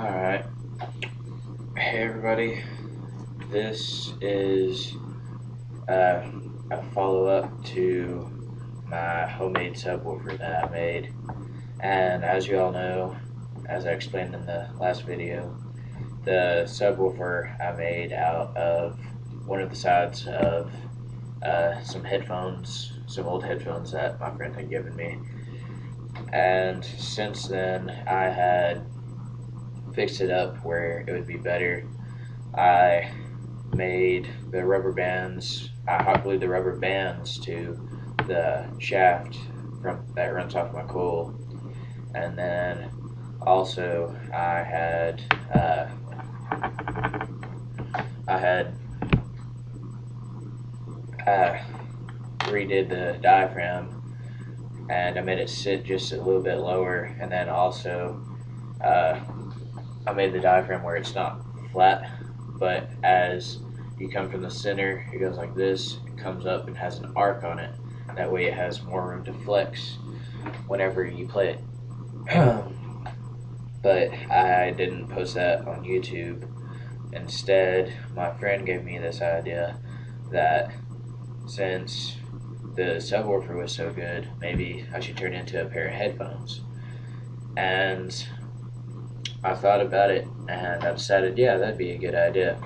Alright, hey everybody, this is a follow-up to my homemade subwoofer that I made, and as you all know, as I explained in the last video, the subwoofer I made out of one of the sides of some headphones, some old headphones that my friend had given me, and since then I had fixed it up where it would be better. I made the rubber bands, I hot glued the rubber bands to the shaft that runs off my coil, and then also I had redid the diaphragm, and I made it sit just a little bit lower, and then also I made the diaphragm where it's not flat, but as you come from the center, it goes like this, it comes up and has an arc on it. That way it has more room to flex whenever you play it. But I didn't post that on YouTube. Instead, my friend gave me this idea that since the subwoofer was so good, maybe I should turn it into a pair of headphones. And I thought about it and I decided, yeah, that'd be a good idea.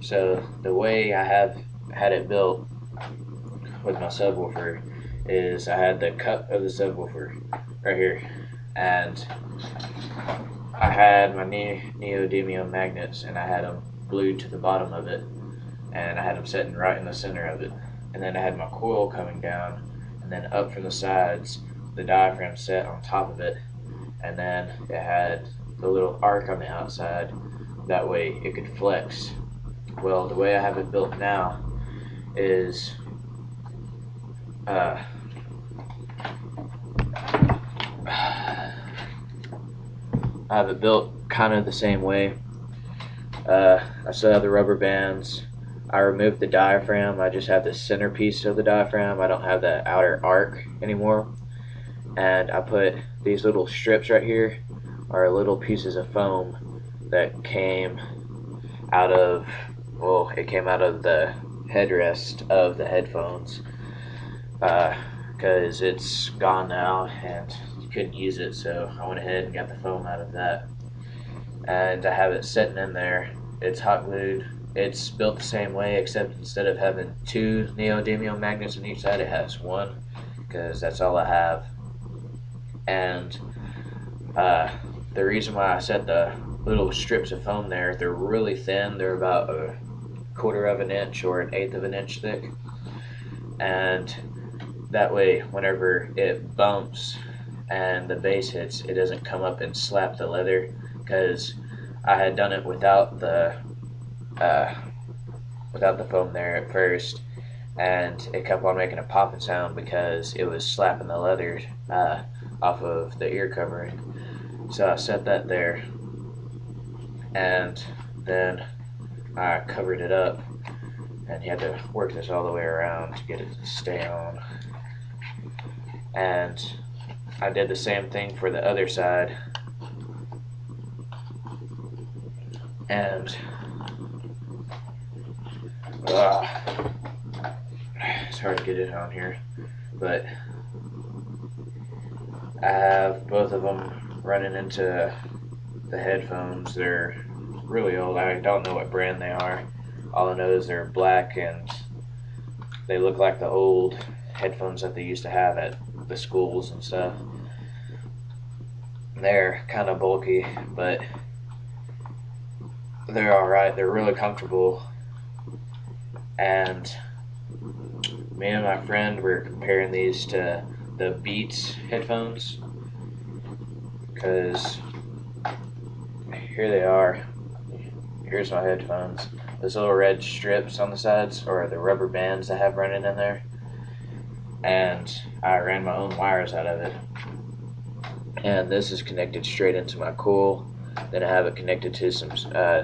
So the way I have had it built with my subwoofer is I had the cup of the subwoofer right here, and I had my neodymium magnets, and I had them glued to the bottom of it, and I had them sitting right in the center of it, and then I had my coil coming down, and then up from the sides the diaphragm set on top of it, and then it had the little arc on the outside, that way it could flex. Well, the way I have it built now is I have it built kind of the same way. I still have the rubber bands. I removed the diaphragm. I just have the centerpiece of the diaphragm. I don't have the outer arc anymore. And I put these little strips right here are little pieces of foam that came out of, well, it came out of the headrest of the headphones, because it's gone now and you couldn't use it, so I went ahead and got the foam out of that, and I have it sitting in there. It's hot glued. It's built the same way, except instead of having two neodymium magnets on each side, it has one, because that's all I have. And the reason why I set the little strips of foam there, they're really thin. They're about a quarter of an inch or an eighth of an inch thick, and that way whenever it bumps and the bass hits, it doesn't come up and slap the leather, because I had done it without the foam there at first, and it kept on making a popping sound because it was slapping the leather off of the ear covering. So I set that there, and then I covered it up, and you had to work this all the way around to get it to stay on. And I did the same thing for the other side, and it's hard to get it on here, but I have both of them running into the headphones. They're really old. I don't know what brand they are. All I know is they're black and they look like the old headphones that they used to have at the schools and stuff. They're kind of bulky, but they're alright. They're really comfortable. And me and my friend were comparing these to the Beats headphones, because here they are. Here's my headphones. Those little red strips on the sides, or the rubber bands I have running in there, and I ran my own wires out of it. And this is connected straight into my coil. Then I have it connected to some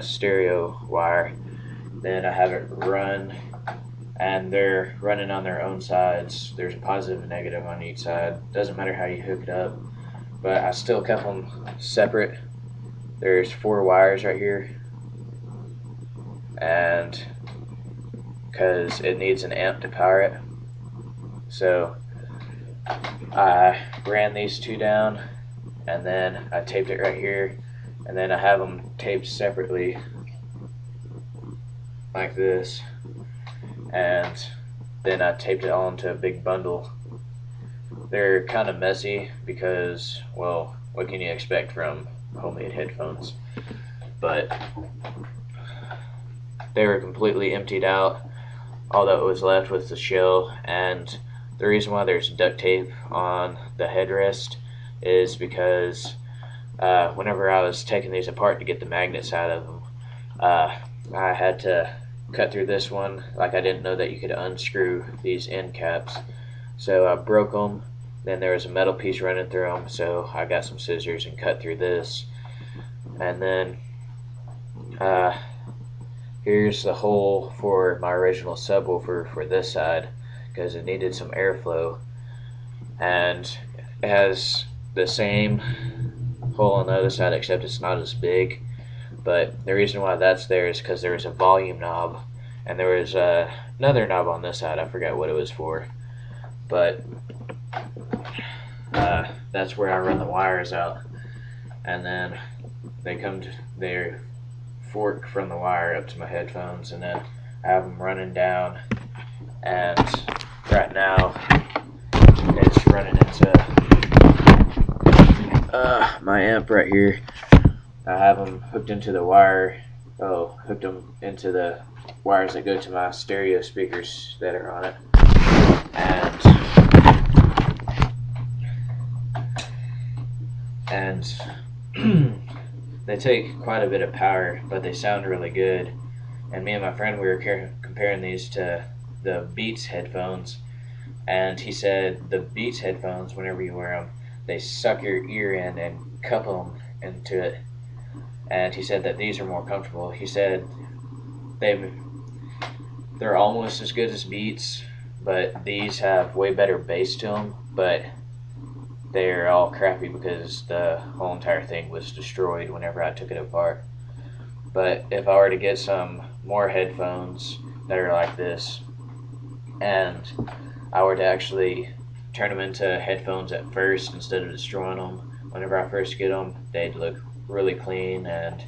stereo wire. Then I have it run, and they're running on their own sides. There's a positive and negative on each side. Doesn't matter how you hook it up, but I still kept them separate there's 4 wires right here, and because it needs an amp to power it, so I ran these 2 down, and then I taped it right here, and then I have them taped separately like this, and then I taped it all into a big bundle. They're kind of messy because, well, what can you expect from homemade headphones? But they were completely emptied out. All that was left was the shell, and the reason why there's duct tape on the headrest is because whenever I was taking these apart to get the magnets out of them, I had to cut through this one. Like, I didn't know that you could unscrew these end caps, so I broke them. Then there was a metal piece running through them, so I got some scissors and cut through this. And then here's the hole for my original subwoofer for this side, because it needed some airflow, and it has the same hole on the other side, except it's not as big. But the reason why that's there is because there was a volume knob, and there was another knob on this side. I forgot what it was for, but that's where I run the wires out, and then they fork from the wire up to my headphones, and then I have them running down, and right now it's running into my amp right here. I have them hooked into the hooked them into the wires that go to my stereo speakers that are on it, and they take quite a bit of power, but they sound really good. And me and my friend, we were comparing these to the Beats headphones, and he said the Beats headphones, whenever you wear them, they suck your ear in and cup them into it. And he said that these are more comfortable. He said they're almost as good as Beats, but these have way better bass to them, but they're all crappy because the whole entire thing was destroyed whenever I took it apart. But if I were to get some more headphones that are like this, and I were to actually turn them into headphones at first instead of destroying them whenever I first get them, they'd look really clean and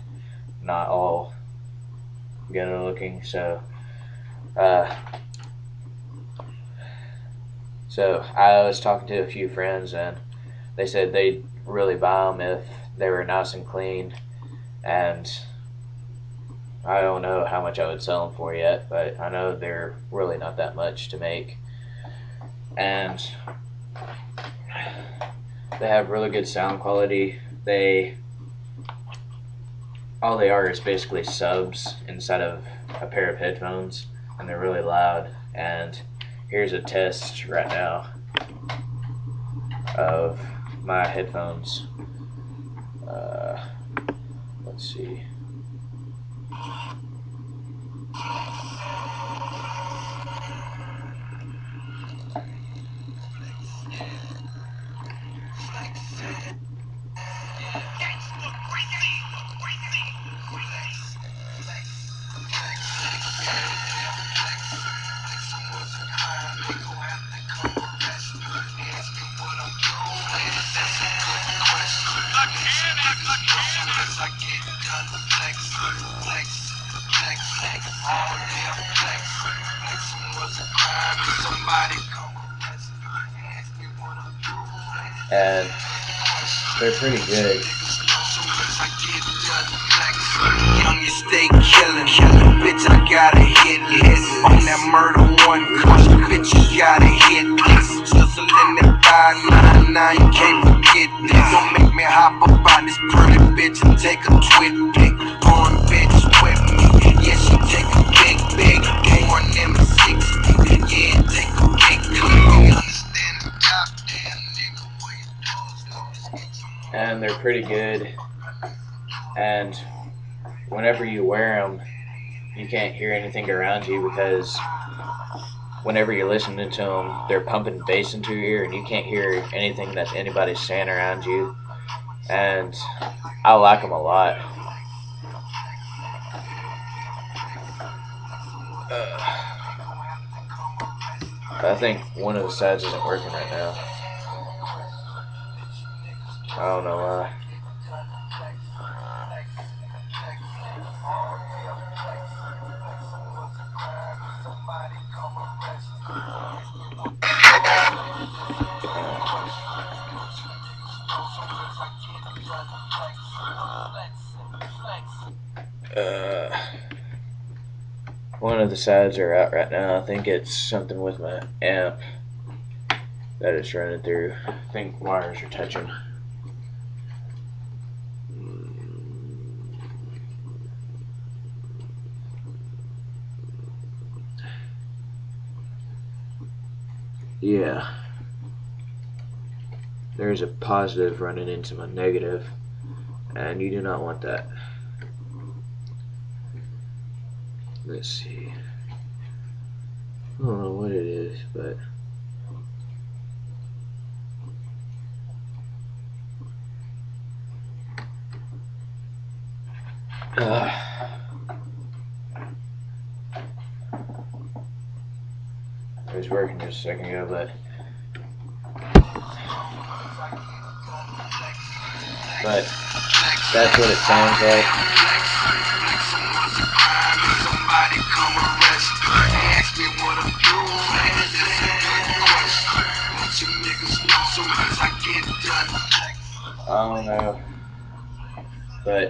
not all ghetto looking. So I was talking to a few friends, and they said they'd really buy them if they were nice and clean, and I don't know how much I would sell them for yet, but I know they're really not that much to make, and they have really good sound quality. All they are is basically subs inside of a pair of headphones, and they're really loud. And here's a test right now of my headphones. Let's see. And they're pretty good. Young, you stay killing. Bitch, I gotta hit list. On that murder one, crush, bitch, you gotta hit this. Sizzle in that 599, you can't forget this. Don't make me hop up on this pretty bitch and take a twit pic. Born bitch with me. Yeah, she take a big. Born in the 60s. Yeah, take a big clip. You understand the goddamn nigga where you dogs. And they're pretty good. And whenever you wear them, you can't hear anything around you, because whenever you're listening to them, they're pumping bass into your ear, and you can't hear anything that anybody's saying around you. and I like them a lot. I think one of the sides isn't working right now. I don't know why. One of the sides are out right now. I think it's something with my amp that it's running through. I think wires are touching. Yeah. There's a positive running into my negative, and you do not want that. Let's see. I don't know what it is, but it was working just a second ago, but that's what it sounds like. I don't know, but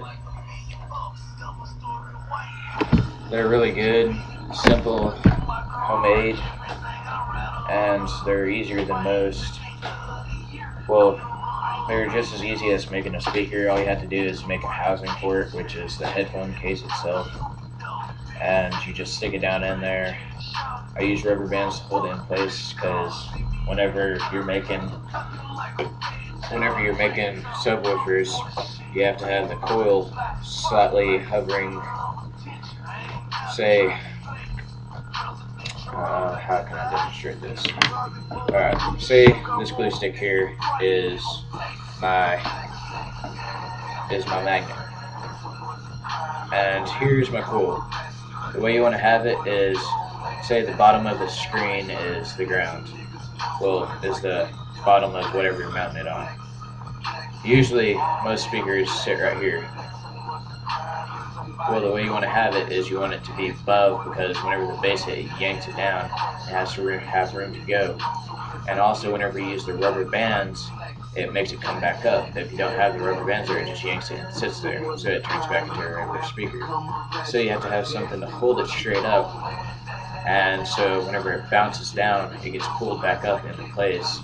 they're really good, simple, homemade, and they're easier than most. Well, they're just as easy as making a speaker. All you have to do is make a housing for it, which is the headphone case itself, and you just stick it down in there. I use rubber bands to hold it in place because whenever you're making subwoofers, you have to have the coil slightly hovering, say, how can I demonstrate this? Alright, say this glue stick here is my magnet, and here's my coil. The way you want to have it is, say the bottom of the screen is the ground. Well, is the bottom of whatever you're mounting it on. Usually, most speakers sit right here. Well, the way you want to have it is you want it to be above, because whenever the bass hit, it yanks it down. It has to have room to go. And also, whenever you use the rubber bands, it makes it come back up. If you don't have the rubber bands there, it just yanks it and sits there, so it turns back into a regular speaker. So you have to have something to hold it straight up, and so whenever it bounces down, it gets pulled back up into place.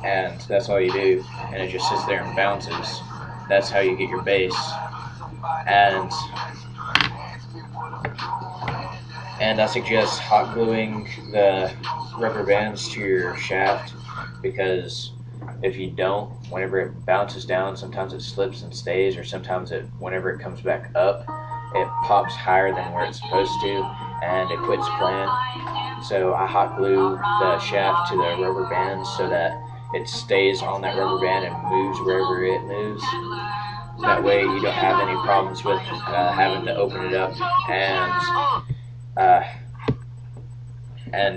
And that's all you do, and it just sits there and bounces. That's how you get your bass. And I suggest hot gluing the rubber bands to your shaft, because if you don't, whenever it bounces down, sometimes it slips and stays, or sometimes whenever it comes back up, it pops higher than where it's supposed to, and it quits playing. So I hot glue the shaft to the rubber bands so that it stays on that rubber band and moves wherever it moves. That way you don't have any problems with having to open it up and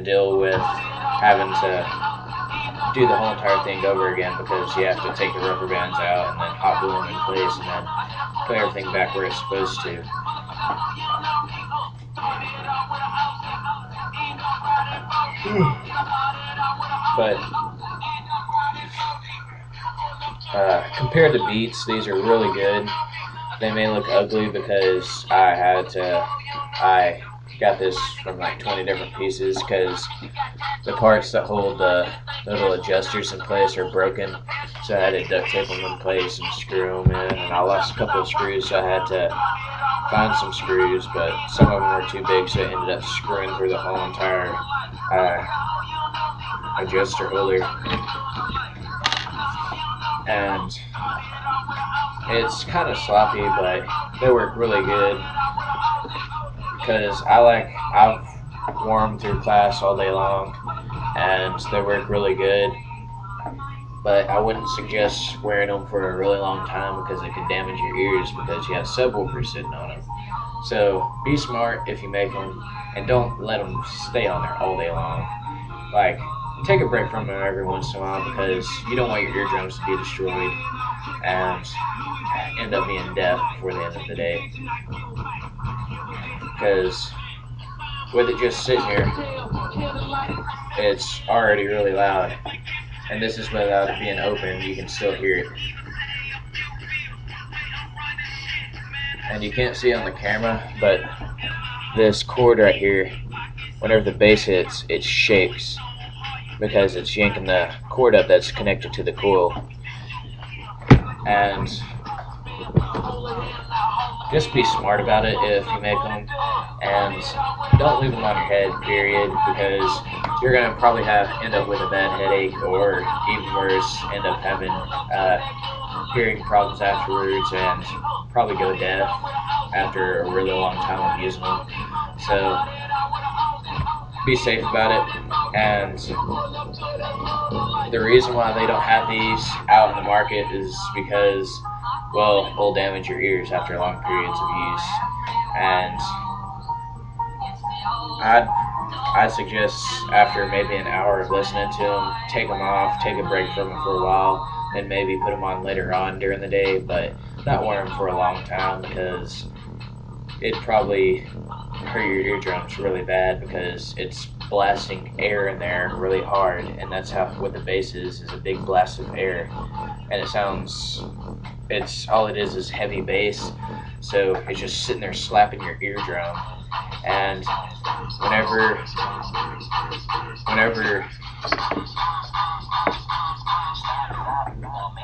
deal with having to do the whole entire thing over again, because you have to take the rubber bands out and then hot glue them in place and then put everything back where it's supposed to. But compared to Beats, these are really good. They may look ugly because I got this from like 20 different pieces, because the parts that hold the little adjusters in place are broken, so I had to duct tape them in place and screw them in, and I lost a couple of screws, so I had to find some screws, but some of them were too big, so I ended up screwing through the whole entire adjuster holder. And it's kind of sloppy, but they work really good, because I've worn them through class all day long, and they work really good. but I wouldn't suggest wearing them for a really long time because it can damage your ears because you have subwoofers sitting on them. So be smart if you make them, and don't let them stay on there all day long. Like, take a break from them every once in a while because you don't want your eardrums to be destroyed and end up being deaf before the end of the day. Because with it just sitting here, it's already really loud. And this is without it being open, you can still hear it. And you can't see on the camera, but this cord right here, whenever the bass hits, it shakes because it's yanking the cord up that's connected to the coil. And just be smart about it if you make them, and don't leave them on your head, period, because you're going to probably end up with a bad headache, or even worse, end up having hearing problems afterwards and probably go deaf after a really long time of using them. So be safe about it. And the reason why they don't have these out in the market is because, well, they'll damage your ears after long periods of use. And I'd suggest after maybe an hour of listening to them, take them off, take a break from them for a while, and maybe put them on later on during the day, but not wear them for a long time because it'd probably hurt your eardrums really bad because it's blasting air in there really hard, and that's how what the bass is a big blast of air, and it's all it is heavy bass, so it's just sitting there slapping your eardrum. And whenever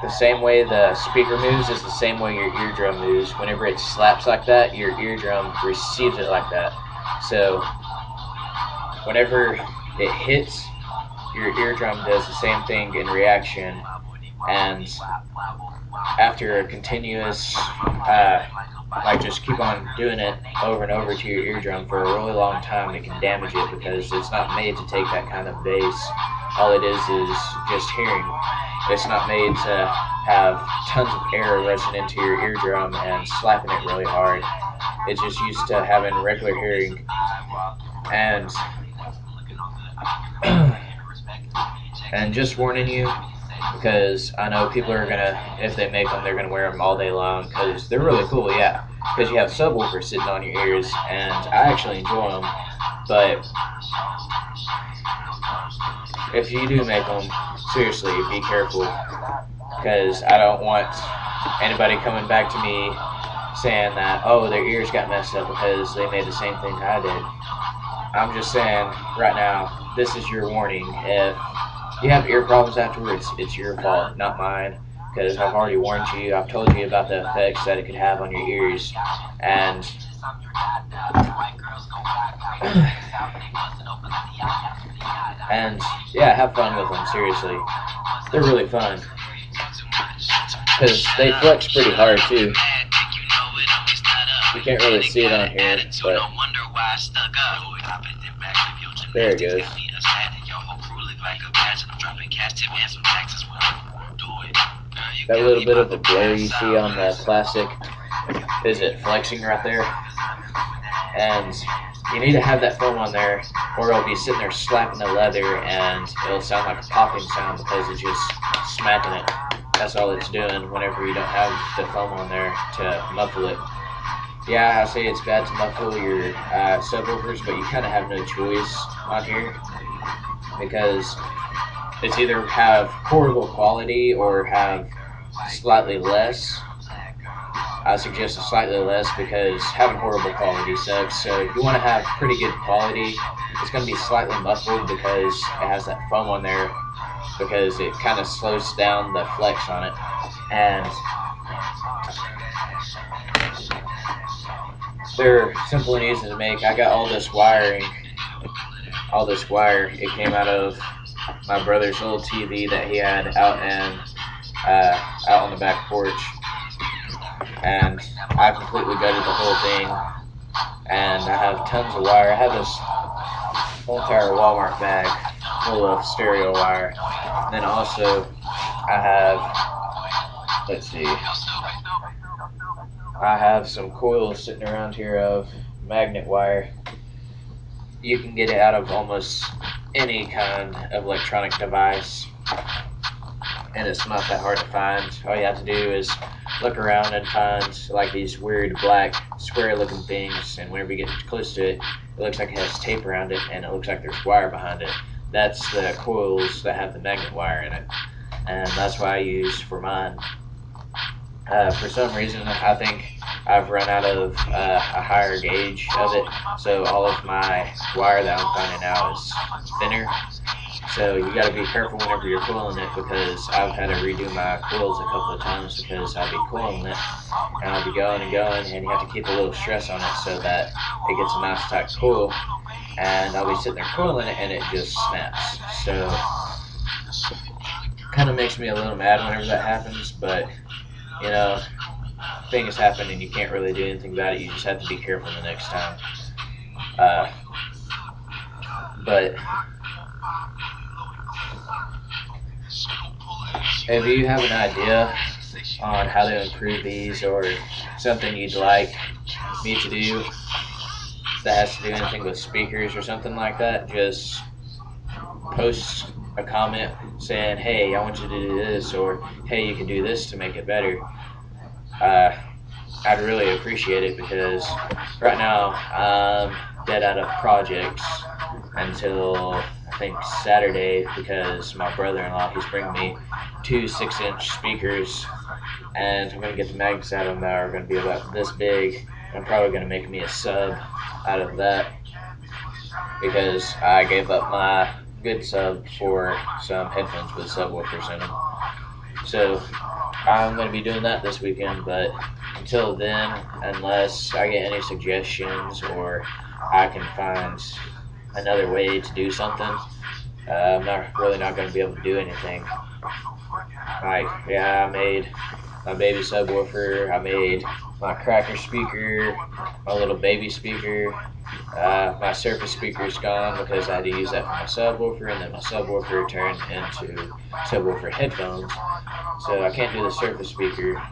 the same way the speaker moves is the same way your eardrum moves. Whenever it slaps like that, your eardrum receives it like that. So whenever it hits, your eardrum does the same thing in reaction. And after a continuous, just keep on doing it over and over to your eardrum for a really long time, it can damage it because it's not made to take that kind of bass. All it is just hearing. It's not made to have tons of air rushing into your eardrum and slapping it really hard. It's just used to having regular hearing. And and just warning you, because I know people are gonna, if they make them, they're gonna wear them all day long because they're really cool, yeah. Because you have subwoofers sitting on your ears, and I actually enjoy them. But if you do make them, seriously, be careful, because I don't want anybody coming back to me saying that, oh, their ears got messed up because they made the same thing I did. I'm just saying, right now, this is your warning. If you have ear problems afterwards, it's your fault, not mine, because I've already warned you. I've told you about the effects that it could have on your ears, and yeah, have fun with them, seriously. They're really fun, because they flex pretty hard too. You can't really see it on here, but there it goes. That little bit of a blur you see on the plastic is it flexing right there. And you need to have that foam on there, or it'll be sitting there slapping the leather and it'll sound like a popping sound because it's just smacking it. That's all it's doing whenever you don't have the foam on there to muffle it. Yeah, I say it's bad to muffle your subwoofers, but you kind of have no choice on here because it's either have horrible quality or have slightly less. I suggest a slightly less because having horrible quality sucks. So if you want to have pretty good quality, it's going to be slightly muffled because it has that foam on there, because it kind of slows down the flex on it. And they're simple and easy to make. I got all this wiring, it came out of my brother's little TV that he had out on the back porch, and I completely gutted the whole thing, and I have tons of wire. I have this whole entire Walmart bag full of stereo wire, and then also I have, let's see, I have some coils sitting around here of magnet wire. You can get it out of almost any kind of electronic device, and it's not that hard to find. All you have to do is look around and find like these weird black square looking things, and whenever you get close to it, it looks like it has tape around it, and it looks like there's wire behind it. That's the coils that have the magnet wire in it, and that's what I use for mine. For some reason, I think I've run out of a higher gauge of it, so all of my wire that I'm finding now is thinner. So you got to be careful whenever you're coiling it, because I've had to redo my coils a couple of times because I'll be coiling it and I'll be going and going, and you have to keep a little stress on it so that it gets a nice tight coil, and I'll be sitting there coiling it and it just snaps. So kind of makes me a little mad whenever that happens, but you know, things happen and you can't really do anything about it. You just have to be careful the next time. But if you have an idea on how to improve these, or something you'd like me to do that has to do anything with speakers or something like that, just post a comment saying, hey, I want you to do this, or hey, you can do this to make it better. I'd really appreciate it, because right now I'm dead out of projects until I think Saturday, because my brother-in-law, he's bringing me 2 6-inch speakers, and I'm going to get the magnets out of them that are going to be about this big. I'm probably going to make me a sub out of that, because I gave up my good sub for some headphones with subwoofers in them. So I'm going to be doing that this weekend, but until then, unless I get any suggestions or I can find another way to do something, I'm not going to be able to do anything. Like, yeah, I made my baby subwoofer, I made my cracker speaker, my little baby speaker. My surface speaker's gone because I had to use that for my subwoofer, and then my subwoofer turned into subwoofer headphones. So I can't do the surface speaker.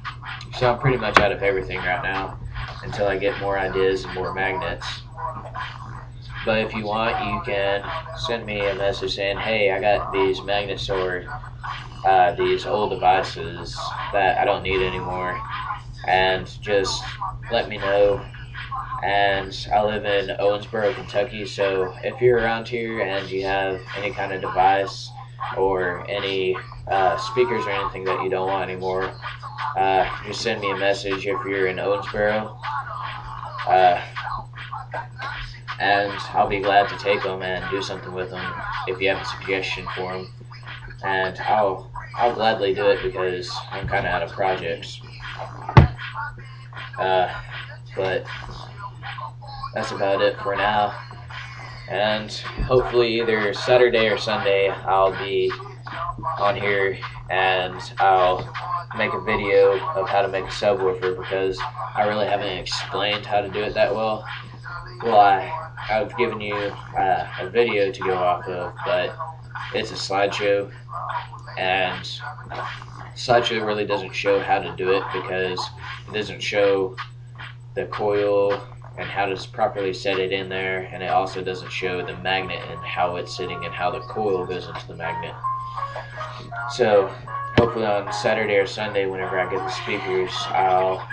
So I'm pretty much out of everything right now until I get more ideas and more magnets. But if you want, you can send me a message saying, hey, I got these magnets, or these old devices that I don't need anymore, and just let me know. And I live in Owensboro, Kentucky, so if you're around here and you have any kind of device or any speakers or anything that you don't want anymore, just send me a message if you're in Owensboro, and I'll be glad to take them and do something with them if you have a suggestion for them. And I'll gladly do it, because I'm kind of out of projects. But that's about it for now, and hopefully either Saturday or Sunday I'll be on here and I'll make a video of how to make a subwoofer, because I really haven't explained how to do it that well. Well, I've given you a video to go off of, but it's a slideshow, and slideshow really doesn't show how to do it, because it doesn't show the coil and how to properly set it in there, and it also doesn't show the magnet and how it's sitting and how the coil goes into the magnet. So hopefully on Saturday or Sunday, whenever I get the speakers, I'll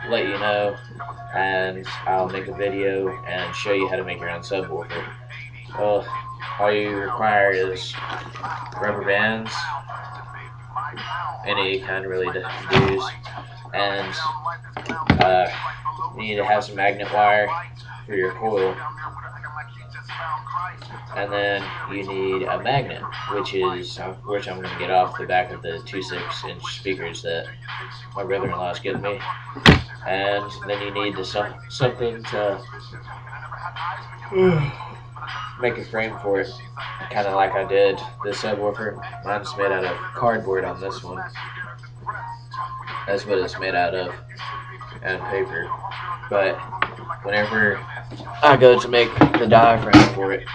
let you know, and I'll make a video and show you how to make your own subwoofer. Well, all you require is rubber bands, any kind really to use, and you need to have some magnet wire for your coil, and then you need a magnet, which I'm going to get off the back of the 2 6-inch speakers that my brother-in-law is giving me, and then you need something to make a frame for it, kind of like I did the subwoofer. Mine's made out of cardboard on this one. That's what it's made out of, and paper. But whenever I go to make the diaphragm for it,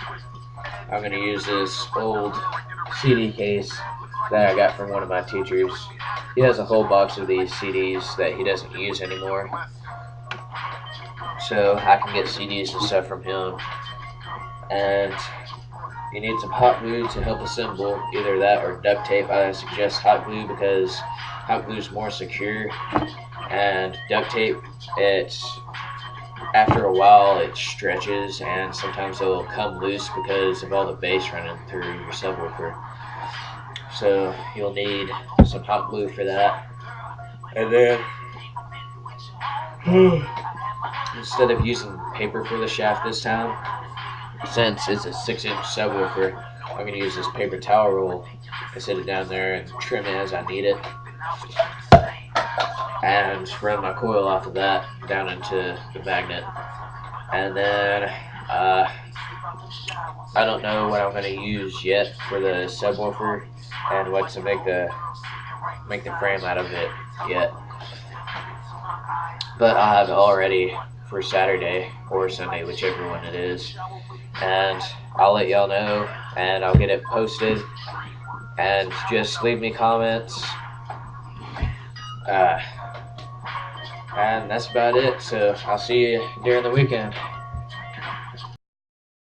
I'm going to use this old CD case that I got from one of my teachers. He has a whole box of these CDs that he doesn't use anymore, so I can get CDs and stuff from him. And you need some hot glue to help assemble, either that or duct tape. I suggest hot glue because hot glue is more secure, and duct tape, it's after a while it stretches and sometimes it'll come loose because of all the bass running through your subwoofer. So you'll need some hot glue for that. And then instead of using paper for the shaft this time, since it's a 6-inch subwoofer, I'm going to use this paper towel roll and sit it down there and trim it as I need it. And run my coil off of that down into the magnet. And then I don't know what I'm going to use yet for the subwoofer and what to make the frame out of it yet. But I'll have it all ready for Saturday or Sunday, whichever one it is. And I'll let y'all know, and I'll get it posted. And just leave me comments. And that's about it. So I'll see you during the weekend.